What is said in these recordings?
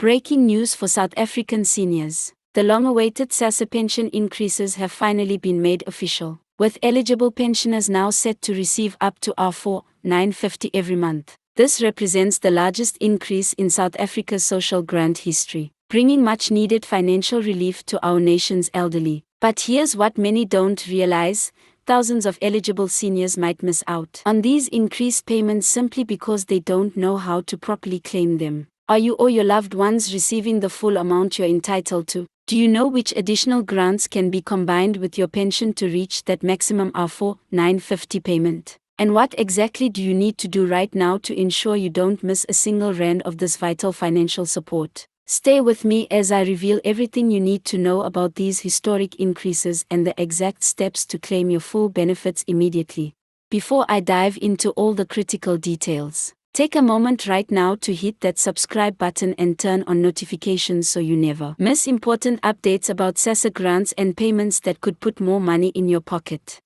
Breaking news for South African seniors. The long-awaited SASSA pension increases have finally been made official, with eligible pensioners now set to receive up to R4,950 every month. This represents the largest increase in South Africa's social grant history, bringing much-needed financial relief to our nation's elderly. But here's what many don't realize: thousands of eligible seniors might miss out on these increased payments simply because they don't know how to properly claim them. Are you or your loved ones receiving the full amount you're entitled to? Do you know which additional grants can be combined with your pension to reach that maximum R4,950 payment? And what exactly do you need to do right now to ensure you don't miss a single rand of this vital financial support? Stay with me as I reveal everything you need to know about these historic increases and the exact steps to claim your full benefits immediately. Before I dive into all the critical details, take a moment right now to hit that subscribe button and turn on notifications so you never miss important updates about SASSA grants and payments that could put more money in your pocket.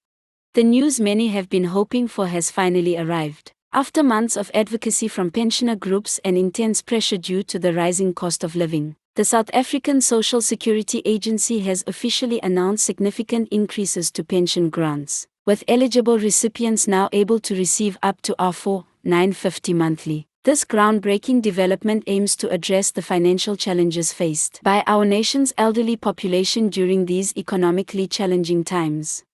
The news many have been hoping for has finally arrived. After months of advocacy from pensioner groups and intense pressure due to the rising cost of living, the South African Social Security Agency has officially announced significant increases to pension grants, with eligible recipients now able to receive up to R4,950 monthly. This groundbreaking development aims to address the financial challenges faced by our nation's elderly population during these economically challenging times.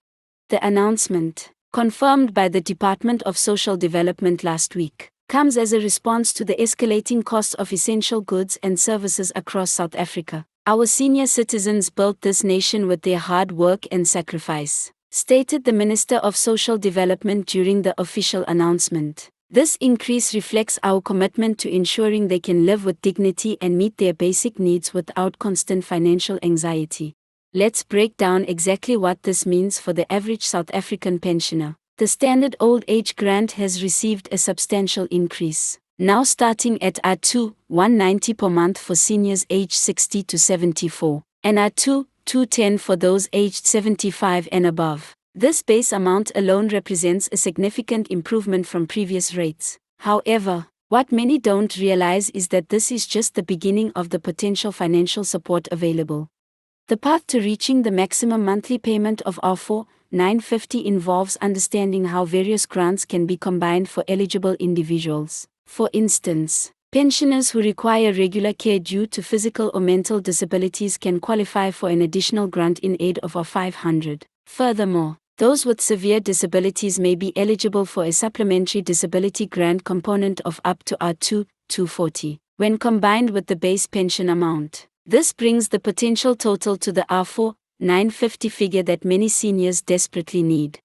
The announcement, confirmed by the Department of Social Development last week, comes as a response to the escalating costs of essential goods and services across South Africa. Our senior citizens built this nation with their hard work and sacrifice, stated the Minister of Social Development during the official announcement. This increase reflects our commitment to ensuring they can live with dignity and meet their basic needs without constant financial anxiety. Let's break down exactly what this means for the average South African pensioner. The standard old age grant has received a substantial increase, now starting at R2,190 per month for seniors aged 60 to 74, and R2,210 for those aged 75 and above. This base amount alone represents a significant improvement from previous rates. However, what many don't realize is that this is just the beginning of the potential financial support available. The path to reaching the maximum monthly payment of R4,950 involves understanding how various grants can be combined for eligible individuals. For instance, pensioners who require regular care due to physical or mental disabilities can qualify for an additional grant in aid of R500. Furthermore, those with severe disabilities may be eligible for a supplementary disability grant component of up to R2,240, when combined with the base pension amount. This brings the potential total to the R4,950 figure that many seniors desperately need.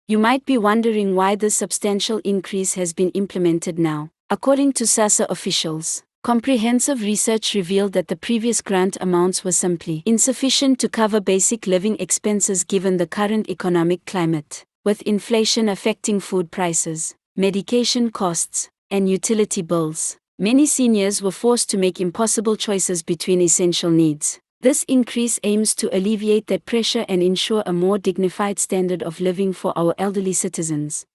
You might be wondering why this substantial increase has been implemented now. According to SASSA officials, comprehensive research revealed that the previous grant amounts were simply insufficient to cover basic living expenses given the current economic climate, with inflation affecting food prices, medication costs, and utility bills. Many seniors were forced to make impossible choices between essential needs. This increase aims to alleviate that pressure and ensure a more dignified standard of living for our elderly citizens.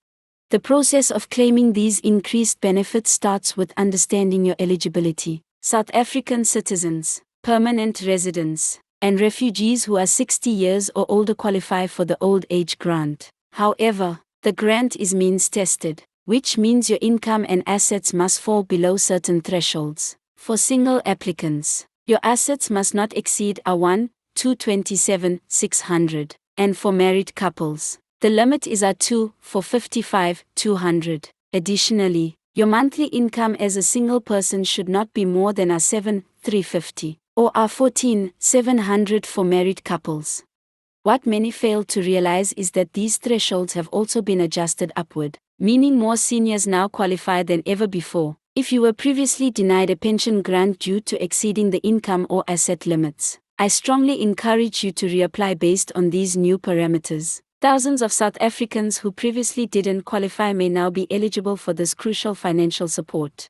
The process of claiming these increased benefits starts with understanding your eligibility. South African citizens, permanent residents, and refugees who are 60 years or older qualify for the old age grant. However, the grant is means tested, which means your income and assets must fall below certain thresholds. For single applicants, your assets must not exceed R1,227,600, and for married couples, the limit is R2,455,200. Additionally, your monthly income as a single person should not be more than R7,350, or R14,700 for married couples. What many fail to realize is that these thresholds have also been adjusted upward, meaning more seniors now qualify than ever before. If you were previously denied a pension grant due to exceeding the income or asset limits, I strongly encourage you to reapply based on these new parameters. Thousands of South Africans who previously didn't qualify may now be eligible for this crucial financial support.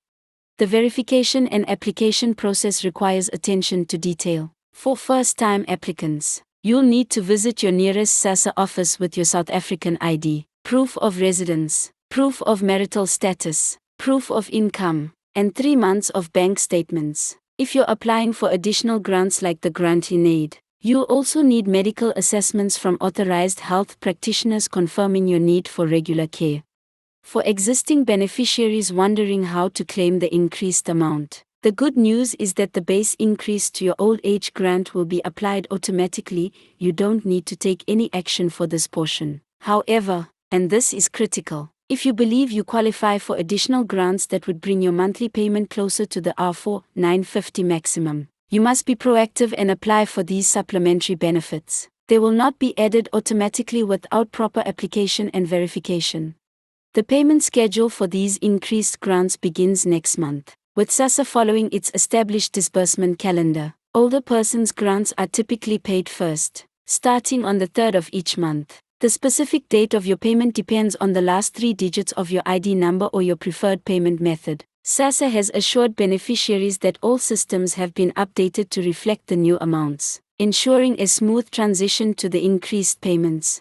The verification and application process requires attention to detail. For first-time applicants, you'll need to visit your nearest SASSA office with your South African ID, proof of residence, proof of marital status, proof of income, and 3 months of bank statements. If you're applying for additional grants like the grant in aid, you'll also need medical assessments from authorized health practitioners confirming your need for regular care. For existing beneficiaries wondering how to claim the increased amount, the good news is that the base increase to your old age grant will be applied automatically. You don't need to take any action for this portion. However, and this is critical, if you believe you qualify for additional grants that would bring your monthly payment closer to the R4,950 maximum, you must be proactive and apply for these supplementary benefits. They will not be added automatically without proper application and verification. The payment schedule for these increased grants begins next month, with SASSA following its established disbursement calendar. Older persons' grants are typically paid first, starting on the 3rd of each month. The specific date of your payment depends on the last 3 digits of your ID number or your preferred payment method. SASSA has assured beneficiaries that all systems have been updated to reflect the new amounts, ensuring a smooth transition to the increased payments.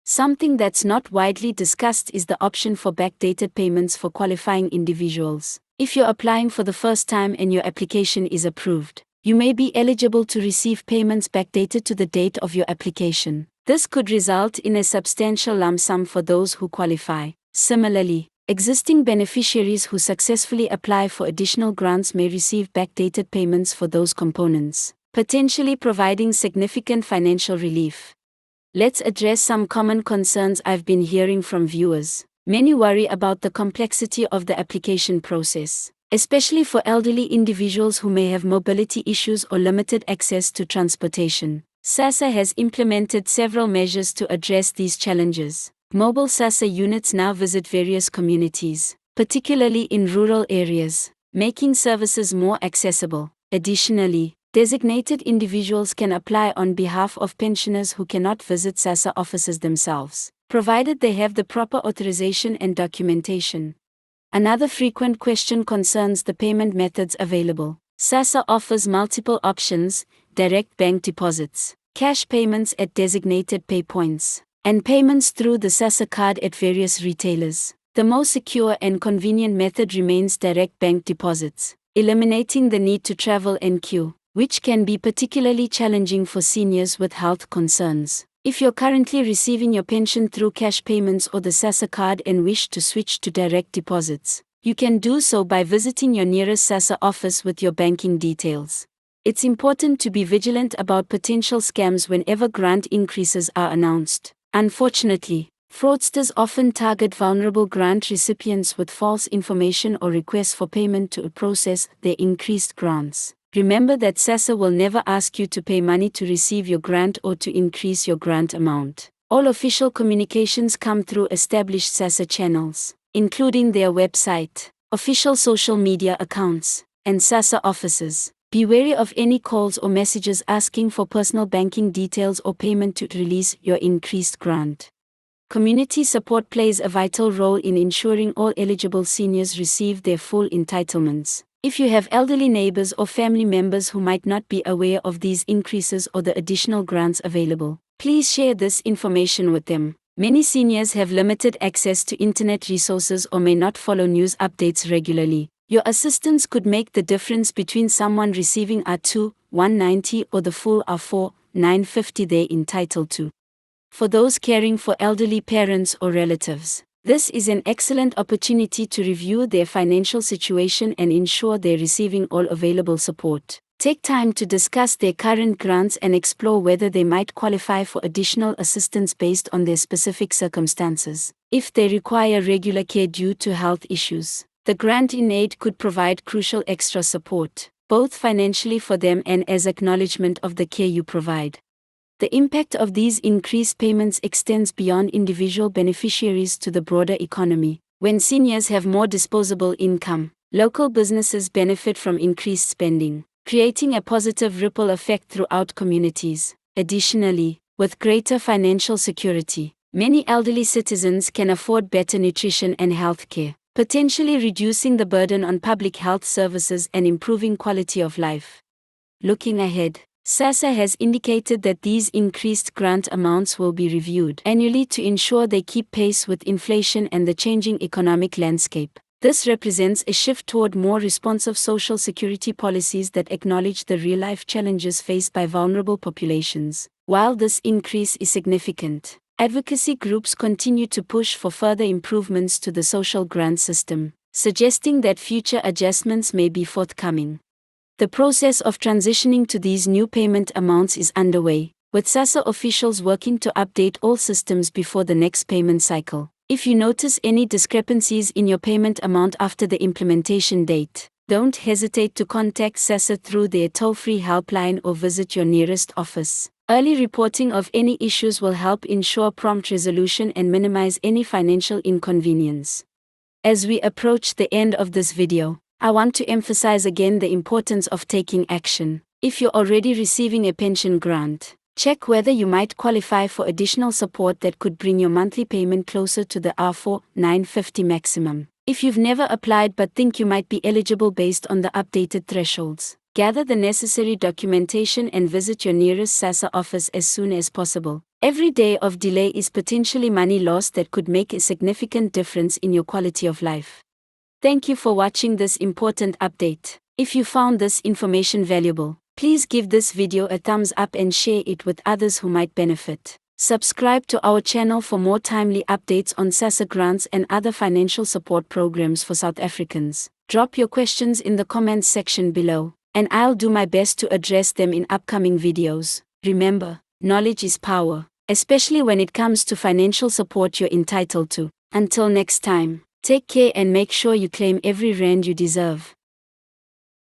Something that's not widely discussed is the option for backdated payments for qualifying individuals. If you're applying for the first time and your application is approved, you may be eligible to receive payments backdated to the date of your application. This could result in a substantial lump sum for those who qualify. Similarly, existing beneficiaries who successfully apply for additional grants may receive backdated payments for those components, potentially providing significant financial relief. Let's address some common concerns I've been hearing from viewers. Many worry about the complexity of the application process, especially for elderly individuals who may have mobility issues or limited access to transportation. SASSA has implemented several measures to address these challenges. Mobile SASSA units now visit various communities, particularly in rural areas, making services more accessible. Additionally, designated individuals can apply on behalf of pensioners who cannot visit SASSA offices themselves, provided they have the proper authorization and documentation. Another frequent question concerns the payment methods available. SASSA offers multiple options: direct bank deposits, cash payments at designated pay points, and payments through the SASSA card at various retailers. The most secure and convenient method remains direct bank deposits, eliminating the need to travel and queue, which can be particularly challenging for seniors with health concerns. If you're currently receiving your pension through cash payments or the SASSA card and wish to switch to direct deposits, you can do so by visiting your nearest SASSA office with your banking details. It's important to be vigilant about potential scams whenever grant increases are announced. Unfortunately, fraudsters often target vulnerable grant recipients with false information or requests for payment to process their increased grants. Remember that SASSA will never ask you to pay money to receive your grant or to increase your grant amount. All official communications come through established SASSA channels, including their website, official social media accounts, and SASSA offices. Be wary of any calls or messages asking for personal banking details or payment to release your increased grant. Community support plays a vital role in ensuring all eligible seniors receive their full entitlements. If you have elderly neighbors or family members who might not be aware of these increases or the additional grants available, please share this information with them. Many seniors have limited access to internet resources or may not follow news updates regularly. Your assistance could make the difference between someone receiving R2,190 or the full R4,950 they're entitled to. For those caring for elderly parents or relatives, this is an excellent opportunity to review their financial situation and ensure they're receiving all available support. Take time to discuss their current grants and explore whether they might qualify for additional assistance based on their specific circumstances. If they require regular care due to health issues, the grant in aid could provide crucial extra support, both financially for them and as acknowledgement of the care you provide. The impact of these increased payments extends beyond individual beneficiaries to the broader economy. When seniors have more disposable income, local businesses benefit from increased spending, creating a positive ripple effect throughout communities. Additionally, with greater financial security, many elderly citizens can afford better nutrition and health care, potentially reducing the burden on public health services and improving quality of life. Looking ahead, SASSA has indicated that these increased grant amounts will be reviewed annually to ensure they keep pace with inflation and the changing economic landscape. This represents a shift toward more responsive social security policies that acknowledge the real-life challenges faced by vulnerable populations. While this increase is significant, advocacy groups continue to push for further improvements to the social grant system, suggesting that future adjustments may be forthcoming. The process of transitioning to these new payment amounts is underway, with SASSA officials working to update all systems before the next payment cycle. If you notice any discrepancies in your payment amount after the implementation date, don't hesitate to contact SASSA through their toll-free helpline or visit your nearest office. Early reporting of any issues will help ensure prompt resolution and minimize any financial inconvenience. As we approach the end of this video, I want to emphasize again the importance of taking action. If you're already receiving a pension grant, check whether you might qualify for additional support that could bring your monthly payment closer to the R4,950 maximum. If you've never applied but think you might be eligible based on the updated thresholds, gather the necessary documentation and visit your nearest SASSA office as soon as possible. Every day of delay is potentially money lost that could make a significant difference in your quality of life. Thank you for watching this important update. If you found this information valuable, please give this video a thumbs up and share it with others who might benefit. Subscribe to our channel for more timely updates on SASSA grants and other financial support programs for South Africans. Drop your questions in the comments section below, and I'll do my best to address them in upcoming videos. Remember, knowledge is power, especially when it comes to financial support you're entitled to. Until next time, take care and make sure you claim every rand you deserve.